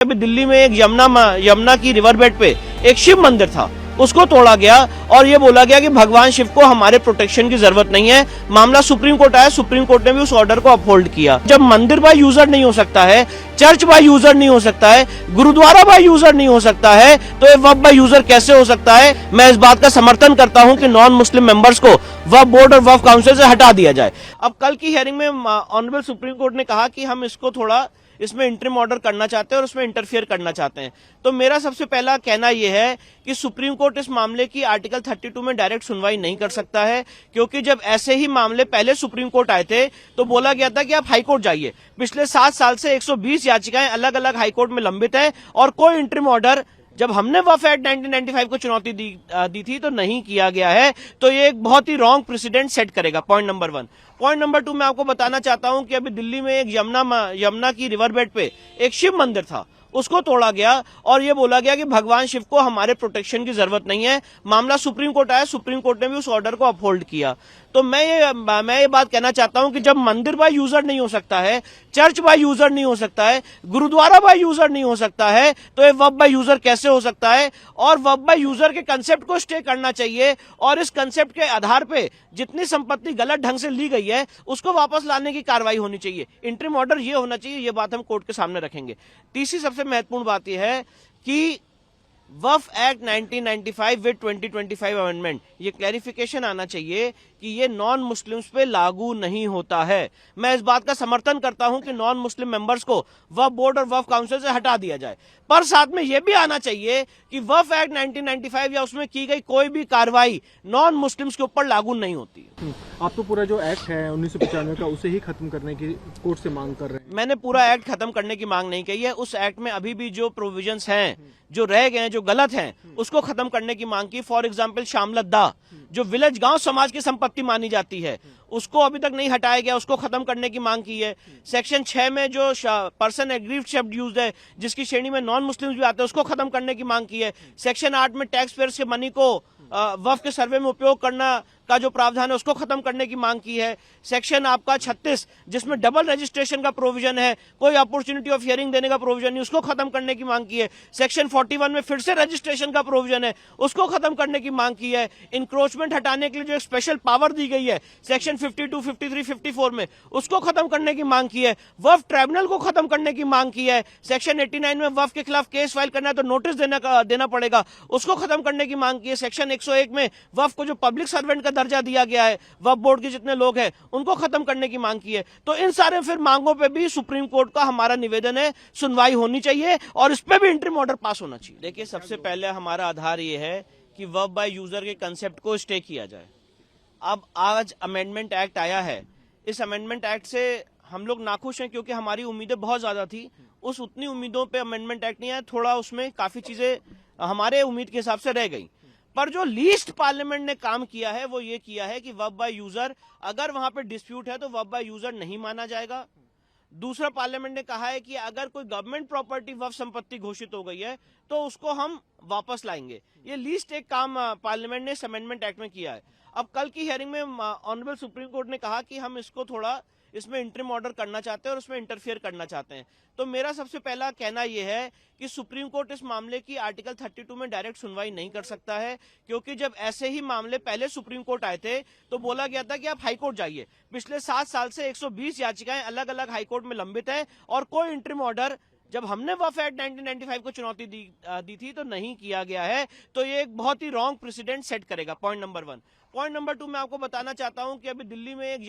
अभी दिल्ली में एक यमुना की रिवर बेड पे एक शिव मंदिर था, उसको तोड़ा गया और ये बोला गया कि भगवान शिव को हमारे प्रोटेक्शन की जरूरत नहीं है। मामला सुप्रीम कोर्ट आया, सुप्रीम कोर्ट ने भी उस ऑर्डर को अपहोल्ड किया। जब मंदिर बाय यूजर नहीं हो सकता है, चर्च बाय यूजर नहीं हो सकता है, गुरुद्वारा बाय यूजर नहीं हो सकता है, तो ये वक्फ बाय यूजर कैसे हो सकता है? मैं इस बात का समर्थन करता हूं कि नॉन मुस्लिम मेंबर्स को वक्फ बोर्ड और वक्फ काउंसिल से हटा दिया जाए। अब कल की हियरिंग में ऑनरेबल सुप्रीम कोर्ट ने कहा कि हम इसको थोड़ा इसमें इंटरिम ऑर्डर करना चाहते हैं और उसमें इंटरफियर करना चाहते हैं। तो मेरा सबसे पहला कहना यह है कि सुप्रीम कोर्ट इस मामले की आर्टिकल 32 में डायरेक्ट सुनवाई नहीं कर सकता है, क्योंकि जब ऐसे ही मामले पहले सुप्रीम कोर्ट आए थे तो बोला गया था कि आप हाईकोर्ट जाइए। पिछले 7 साल से 120 याचिकाएं अलग अलग हाईकोर्ट में लंबित हैं और कोई इंटरिम ऑर्डर जब हमने वक्फ एक्ट 1995 को चुनौती दी थी तो नहीं किया गया है। तो ये एक बहुत ही रॉन्ग प्रेसिडेंट सेट करेगा। Point number 1। पॉइंट नंबर 2, मैं आपको बताना चाहता हूं कि अभी दिल्ली में एक यमुना की रिवर बेड पे एक शिव मंदिर था, उसको तोड़ा गया और ये बोला गया कि भगवान शिव को हमारे प्रोटेक्शन की जरूरत नहीं है। मामला सुप्रीम कोर्ट आया, सुप्रीम कोर्ट ने भी उस ऑर्डर को अपहोल्ड किया। तो मैं ये बात कहना चाहता हूं कि जब मंदिर बाय यूजर नहीं हो सकता है, चर्च बाय यूजर नहीं हो सकता है, गुरुद्वारा बाय यूजर नहीं हो सकता है, तो ये वक्फ बाय यूजर कैसे हो सकता है? और वक्फ बाय यूजर के कंसेप्ट को स्टे करना चाहिए और इस कंसेप्ट के आधार पे जितनी संपत्ति गलत ढंग से ली गई है उसको वापस लाने की कार्रवाई होनी चाहिए। इंटरिम ऑर्डर ये होना चाहिए, ये बात हम कोर्ट के सामने रखेंगे। तीसरी सबसे महत्वपूर्ण बात यह है कि वक्फ एक्ट 1995 विद 2025 अमेंडमेंट, ये क्लैरिफिकेशन आना चाहिए कि ये नॉन मुस्लिम्स पे लागू नहीं होता है। मैं इस बात का समर्थन करता हूं कि नॉन मुस्लिम मेंबर्स को वक्फ बोर्ड और वक्फ काउंसिल से हटा दिया जाए, पर साथ में यह भी आना चाहिए कि वक्फ एक्ट 1995 या उसमें की गई कोई भी कार्रवाई नॉन मुस्लिम्स के ऊपर लागू नहीं होती। आप तो पूरा जो एक्ट है 1995 का उसे ही खत्म करने की कोर्ट से मांग कर रहे हैं। मैंने पूरा एक्ट खत्म करने की मांग नहीं की है। उस एक्ट में अभी भी जो प्रोविजंस हैं, जो रह गए हैं, जो गलत हैं, उसको खत्म करने की मांग की। फॉर एग्जांपल शामलद्दा, जो विलेज गांव समाज की संपत्ति मानी जाती है, उसको अभी तक नहीं हटाया गया, उसको खत्म करने की मांग की है। सेक्शन 6 में जो पर्सन एग्रीव्ड शब्द यूज है, जिसकी श्रेणी में नॉन मुस्लिम्स भी आते हैं, उसको खत्म करने की मांग की है। सेक्शन 8 में टैक्स पेयर्स के मनी को वक्फ के सर्वे में उपयोग करना का जो प्रावधान है उसको खत्म करने की मांग की है। सेक्शन आपका 36 जिसमें डबल रजिस्ट्रेशन का प्रोविजन है, कोई अपॉर्चुनिटी ऑफ हियरिंग देने का प्रोविजन नहीं, उसको खत्म करने की मांग की है। सेक्शन 41 में फिर से रजिस्ट्रेशन का प्रोविजन है, उसको खत्म करने की मांग की है। इंक्रोचमेंट हटाने के लिए जो एक स्पेशल पावर दी गई है सेक्शन 52, 53, 54 में, उसको खत्म करने की मांग की है। वक्फ ट्राइब्यूनल को खत्म करने की मांग की है। सेक्शन 89 में वक्फ के खिलाफ केस फाइल करना है तो नोटिस देना पड़ेगा, उसको खत्म करने की मांग की है। सेक्शन 101 में वक्फ को जो पब्लिक सर्वेंट का दर्जा दिया गया है, वक्फ बोर्ड के जितने लोग हैं उनको खत्म करने की मांग की है। तो इन सारे फिर मांगों पे भी सुप्रीम कोर्ट का हमारा निवेदन है, सुनवाई होनी चाहिए और इस पे भी इंटरिम ऑर्डर पास होना चाहिए। देखिए, सबसे पहले हमारा आधार ये है कि वक्फ बाय यूजर के कंसेप्ट को स्टे किया जाए। अब आज अमेंडमेंट एक्ट आया है, इस अमेंडमेंट एक्ट से हम लोग नाखुश हैं क्योंकि हमारी उम्मीदें बहुत ज्यादा थी। उस उतनी उम्मीदों पे अमेंडमेंट एक्ट नहीं आया, थोड़ा उसमें काफी चीजें हमारे उम्मीद के हिसाब से रह गई। पर जो लीस्ट पार्लियामेंट ने काम किया है वो ये किया है कि वक्फ बाय यूजर, अगर वहां पे डिस्प्यूट है तो वक्फ बाय यूजर नहीं माना जाएगा। दूसरा, पार्लियामेंट ने कहा है कि अगर कोई गवर्नमेंट प्रॉपर्टी वक्फ संपत्ति घोषित हो गई है तो उसको हम वापस लाएंगे। ये लीस्ट एक काम पार्लियामेंट ने इस अमेंडमेंट एक्ट में किया है। अब कल की हियरिंग में ऑनरेबल सुप्रीम कोर्ट ने कहा कि हम इसको थोड़ा इसमें इंटरिम ऑर्डर करना चाहते हैं और उसमें इंटरफियर करना चाहते हैं। तो मेरा सबसे पहला कहना यह है कि सुप्रीम कोर्ट इस मामले की आर्टिकल 32 में डायरेक्ट सुनवाई नहीं कर सकता है, क्योंकि जब ऐसे ही मामले पहले सुप्रीम कोर्ट आए थे तो बोला गया था कि आप हाईकोर्ट जाइए। पिछले 7 साल से 120 याचिकाएं अलग अलग हाईकोर्ट में लंबित हैं और कोई इंटरिम ऑर्डर जब हमने वक्फ एक्ट 1995 को चुनौती दी थी तो नहीं किया गया है। तो ये एक बहुत ही रॉन्ग प्रेसिडेंट सेट करेगा। Point number 1। पॉइंट नंबर 2, मैं आपको बताना चाहता हूं कि अभी दिल्ली में एक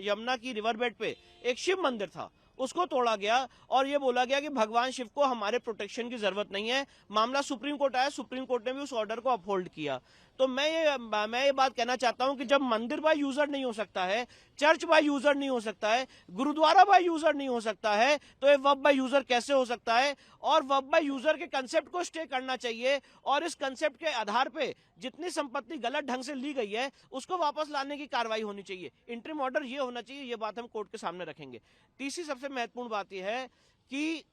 यमुना की रिवर बेड पे एक शिव मंदिर था, उसको तोड़ा गया और ये बोला गया कि भगवान शिव को हमारे प्रोटेक्शन की जरूरत नहीं है। मामला सुप्रीम कोर्ट आया, सुप्रीम कोर्ट ने भी उस ऑर्डर को अपहोल्ड किया। तो मैं ये बात कहना चाहता हूं कि जब मंदिर बाय यूजर नहीं हो सकता है, चर्च बाय यूजर नहीं हो सकता है, गुरुद्वारा बाय यूजर नहीं हो सकता है, तो ये वक्फ बाय यूजर कैसे हो सकता है? और वक्फ बाय यूजर के कंसेप्ट को स्टे करना चाहिए और इस कंसेप्ट के आधार पे जितनी संपत्ति गलत ढंग से ली गई है उसको वापस लाने की कार्रवाई होनी चाहिए। इंटरिम ऑर्डर ये होना चाहिए, ये बात हम कोर्ट के सामने रखेंगे। तीसरी सबसे महत्वपूर्ण बात यह है कि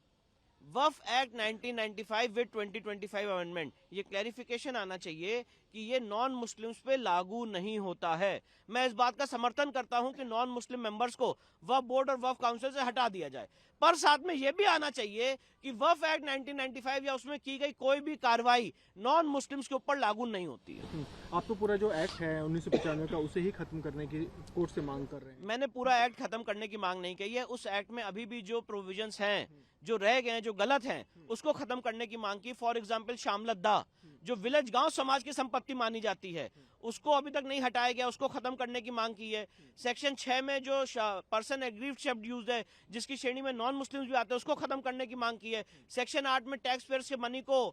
वक्फ एक्ट 1995 विद 2025 अमेंडमेंट, ये क्लैरिफिकेशन आना चाहिए कि ये नॉन मुस्लिम्स पे लागू नहीं होता है। मैं इस बात का समर्थन करता हूं कि नॉन मुस्लिम मेंबर्स को वक्फ बोर्ड और वक्फ काउंसिल से हटा दिया जाए, पर साथ में यह भी आना चाहिए कि वक्फ एक्ट 1995 या उसमें की गई कोई भी कार्रवाई नॉन मुस्लिम्स के ऊपर लागू नहीं होती है। आप तो पूरा जो एक्ट है 1995 का उसे ही खत्म करने की कोर्ट से मांग कर रहे हैं। मैंने पूरा एक्ट खत्म करने की मांग नहीं कही है। उस एक्ट में अभी भी जो प्रोविजंस हैं, जो रह गए हैं, जो गलत हैं, उसको खत्म करने की मांग की। फॉर एग्जांपल शामलद्दा, जो विलेज गांव समाज की संपत्ति मानी जाती है, उसको अभी तक नहीं हटाया गया, उसको खत्म करने की मांग की है। सेक्शन 6 में जो पर्सन एग्रीव्ड शब्द यूज है, जिसकी श्रेणी में नॉन मुस्लिम्स भी आते हैं, उसको खत्म करने की मांग की है। सेक्शन 8 में टैक्स पेयर्स के मनी को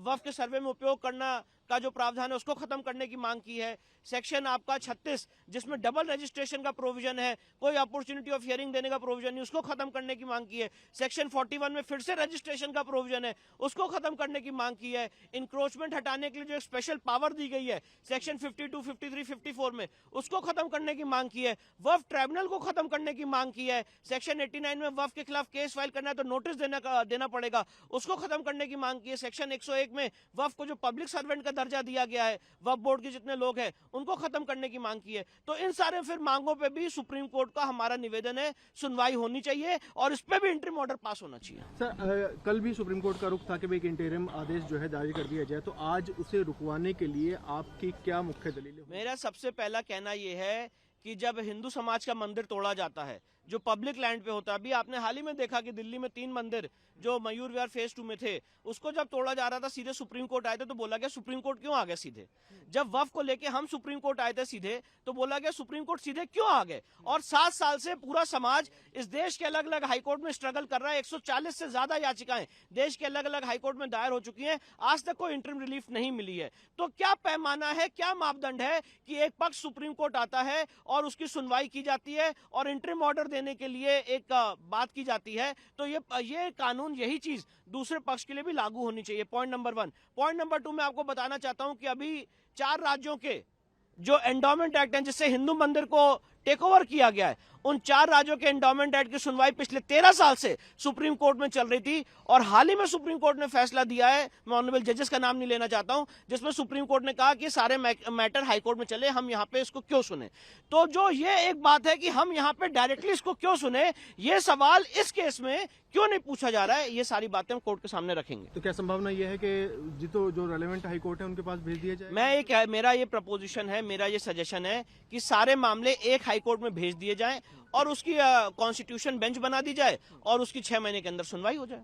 वक्फ के सर्वे में उपयोग करना का जो प्रावधान है, उसको खत्म करने की मांग की है। सेक्शन आपका 36, जिसमें डबल रजिस्ट्रेशन का प्रोविजन है, कोई अपॉर्चुनिटी ऑफ हियरिंग देने का प्रोविजन नहीं, उसको खत्म करने की मांग की है। सेक्शन 41 में फिर से रजिस्ट्रेशन का प्रोविजन है, उसको खत्म करने की मांग की है। इंक्रोचमेंट हटाने के लिए जो एक स्पेशल पावर दी गई है सेक्शन 52, 53, 54 में, उसको खत्म करने की मांग की है। वक्फ ट्राइब्यूनल को खत्म करने की मांग की है। सेक्शन 89 में वक्फ के खिलाफ केस फाइल करना है तो नोटिस देना पड़ेगा, उसको खत्म करने की मांग की है। सेक्शन 101 में वक्फ को जो पब्लिक सर्वेंट का दर्जा दिया गया है, वक्फ बोर्ड के जितने लोग हैं, उनको खत्म करने की मांग की है। तो इन सारे फिर मांगों पे भी सुप्रीम कोर्ट का हमारा निवेदन है, सुनवाई होनी चाहिए और इस पे भी इंटरिम ऑर्डर पास होना चाहिए। सर, कल भी सुप्रीम कोर्ट का रुख था कि एक इंटरिम आदेश जो है जारी कर दिया जाए, तो आज उसे रुकवाने के लिए आपकी क्या मुख्य दलील है? मेरा सबसे पहला कहना यह है कि जब हिंदू समाज का मंदिर तोड़ा जाता है, जो पब्लिक लैंड पे होता है, अभी आपने हाल ही में देखा कि दिल्ली में 3 मंदिर जो मयूर विहार फेज 2 में थे, उसको जब तोड़ा जा रहा था, सीधे सुप्रीम कोर्ट आए थे तो बोला गया सुप्रीम कोर्ट क्यों आ गए सीधे। जब वक्फ को लेके हम सुप्रीम कोर्ट आए थे सीधे, तो बोला गया सुप्रीम कोर्ट सीधे क्यों आ गए। और 7 साल से पूरा समाज इस देश के अलग अलग हाईकोर्ट में स्ट्रगल कर रहा है। 140 से ज्यादा याचिकाएं देश के अलग अलग हाईकोर्ट में दायर हो चुकी हैं, आज तक कोई इंटरिम रिलीफ नहीं मिली है। तो क्या पैमाना है, क्या मापदंड है कि एक पक्ष सुप्रीम कोर्ट आता है और उसकी सुनवाई की जाती है और इंटरिम ऑर्डर देने के लिए एक बात की जाती है, तो ये कानून, यही चीज दूसरे पक्ष के लिए भी लागू होनी चाहिए। Point number 1। पॉइंट नंबर 2, मैं आपको बताना चाहता हूं कि अभी 4 राज्यों के जो एंडोमेंट एक्ट हैं, जिससे हिंदू मंदिर को टेक ओवर किया गया है, उन 4 राज्यों के एंडोमेंट एक्ट की सुनवाई पिछले 13 साल से सुप्रीम कोर्ट में चल रही थी और हाल ही में सुप्रीम कोर्ट ने फैसला दिया है, मैं ऑनरेबल जजेस का नाम नहीं लेना चाहता हूं, जिसमें सुप्रीम कोर्ट ने कहा कि सारे मैटर हाई कोर्ट में चले, हम यहां पे इसको क्यों सुने। तो जो ये एक बात है कि हम यहां पे डायरेक्टली इसको क्यों सुने, ये सवाल इस केस में क्यों नहीं पूछा जा रहा है, ये सारी बातें हम कोर्ट के सामने रखेंगे। तो क्या संभावना यह है कि जो रेलेवेंट हाई कोर्ट है उनके पास भेज दिया जाए? मेरा ये प्रपोजिशन है, मेरा ये सजेशन है कि सारे मामले एक हाई कोर्ट में भेज दिए जाएं और उसकी कॉन्स्टिट्यूशन बेंच बना दी जाए और उसकी 6 महीने के अंदर सुनवाई हो जाए।